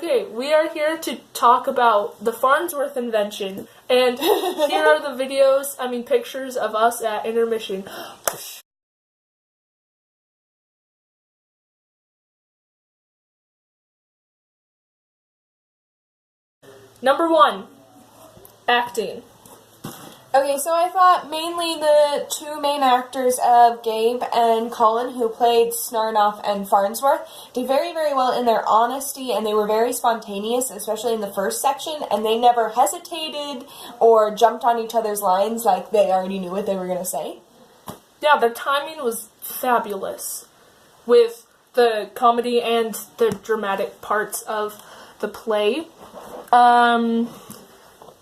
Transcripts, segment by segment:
Okay, we are here to talk about the Farnsworth Invention, and here are the pictures of us at intermission. Number 1, acting. Okay, so I thought mainly the two main actors of Gabe and Colin, who played Snarnoff and Farnsworth, did very, very well in their honesty, and they were very spontaneous, especially in the first section, and they never hesitated or jumped on each other's lines like they already knew what they were going to say. Yeah, their timing was fabulous with the comedy and the dramatic parts of the play.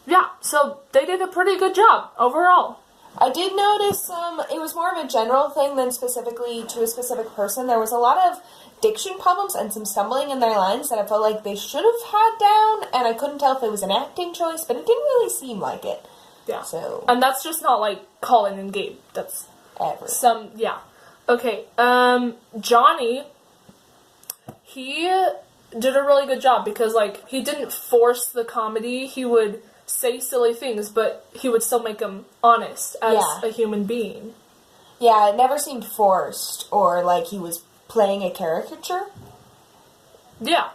Yeah, so they did a pretty good job overall. I did notice it was more of a general thing than specifically to a specific person. There was a lot of diction problems and some stumbling in their lines that I felt like they should have had down, and I couldn't tell if it was an acting choice, but it didn't really seem like it. Yeah. So. And that's just not like Colin and Gabe. That's ever. Yeah. Okay, Johnny, he did a really good job because, like, he didn't force the comedy. He would say silly things, but he would still make them honest as a human being. Yeah, it never seemed forced or like he was playing a caricature. Yeah.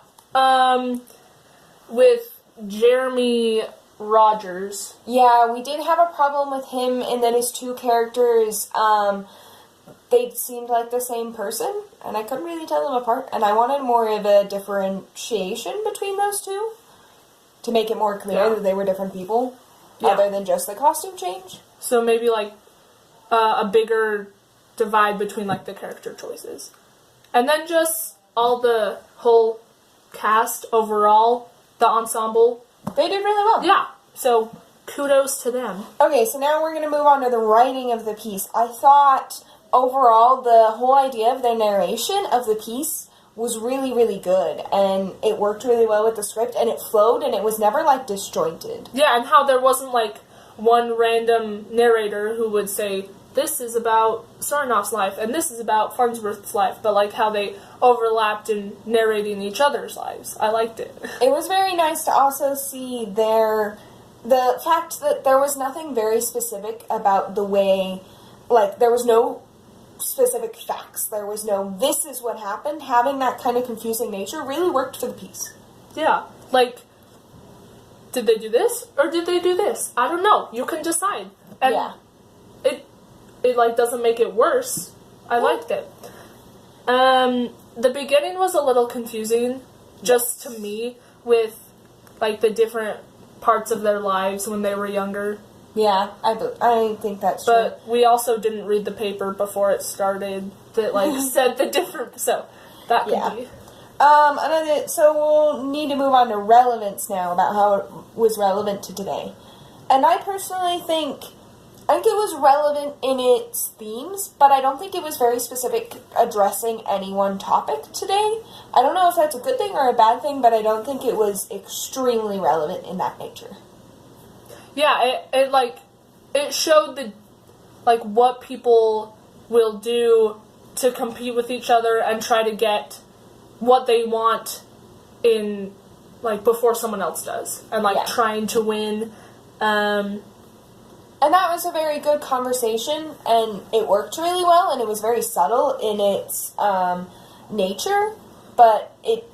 With Jeremy Rogers. Yeah, we did have a problem with him in that his two characters, they seemed like the same person, and I couldn't really tell them apart, and I wanted more of a differentiation between those two to make it more clear that they were different people, other than just the costume change. So maybe, like, a bigger divide between, like, the character choices. And then just all the whole cast overall, the ensemble. They did really well. Yeah, so kudos to them. Okay, so now we're going to move on to the writing of the piece. I thought, overall, the whole idea of the narration of the piece was really, really good, and it worked really well with the script, and it flowed, and it was never, like, disjointed. Yeah, and how there wasn't, like, one random narrator who would say, this is about Sarnoff's life, and this is about Farnsworth's life, but, like, how they overlapped in narrating each other's lives. I liked it. It was very nice to also see the fact that there was nothing very specific about the way, like, there was no specific facts. There was no, this is what happened. Having that kind of confusing nature really worked for the piece. Yeah, like, did they do this, or did they do this? I don't know. You can decide. And it like, doesn't make it worse. I liked it. The beginning was a little confusing, just to me, with, like, the different parts of their lives when they were younger. Yeah, I think that's true. But we also didn't read the paper before it started that, like, said the different, so that could be. So we'll need to move on to relevance now, about how it was relevant to today. And I personally think it was relevant in its themes, but I don't think it was very specific addressing any one topic today. I don't know if that's a good thing or a bad thing, but I don't think it was extremely relevant in that nature. Yeah, it showed what people will do to compete with each other and try to get what they want in, like, before someone else does. And, like, trying to win. And that was a very good conversation, and it worked really well, and it was very subtle in its nature, but it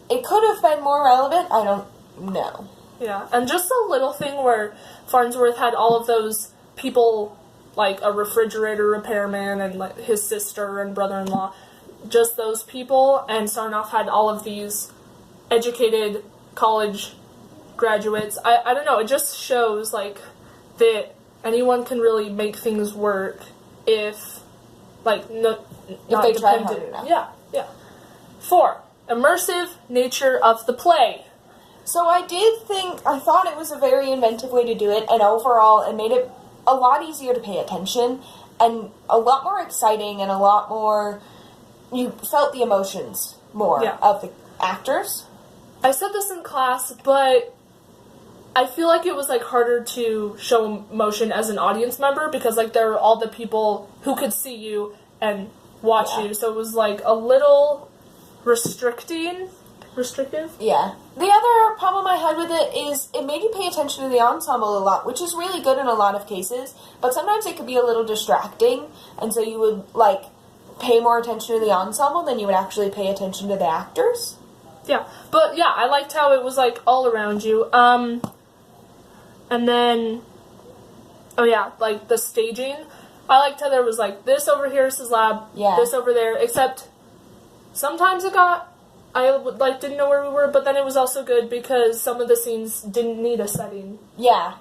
could have been more relevant. I don't know. Yeah, and just a little thing where Farnsworth had all of those people, like a refrigerator repairman and, like, his sister and brother-in-law, just those people, and Sarnoff had all of these educated college graduates. I don't know, it just shows, like, that anyone can really make things work if, like, if they try hard enough. Yeah. 4, immersive nature of the play. So I thought it was a very inventive way to do it, and overall it made it a lot easier to pay attention, and a lot more exciting, and a lot more, you felt the emotions more of the actors. I said this in class, but I feel like it was, like, harder to show emotion as an audience member, because, like, there were all the people who could see you and watch you, so it was, like, a little restrictive. Yeah. The other problem I had with it is it made you pay attention to the ensemble a lot, which is really good in a lot of cases, but sometimes it could be a little distracting, and so you would, like, pay more attention to the ensemble than you would actually pay attention to the actors. Yeah, but yeah, I liked how it was, like, all around you. And then, oh yeah, like, the staging. I liked how there was, like, this over here is his lab, this over there, except sometimes it got, didn't know where we were, but then it was also good because some of the scenes didn't need a setting. Yeah.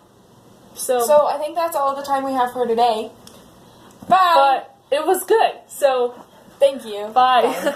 So I think that's all the time we have for today. Bye! But it was good, so thank you. Bye.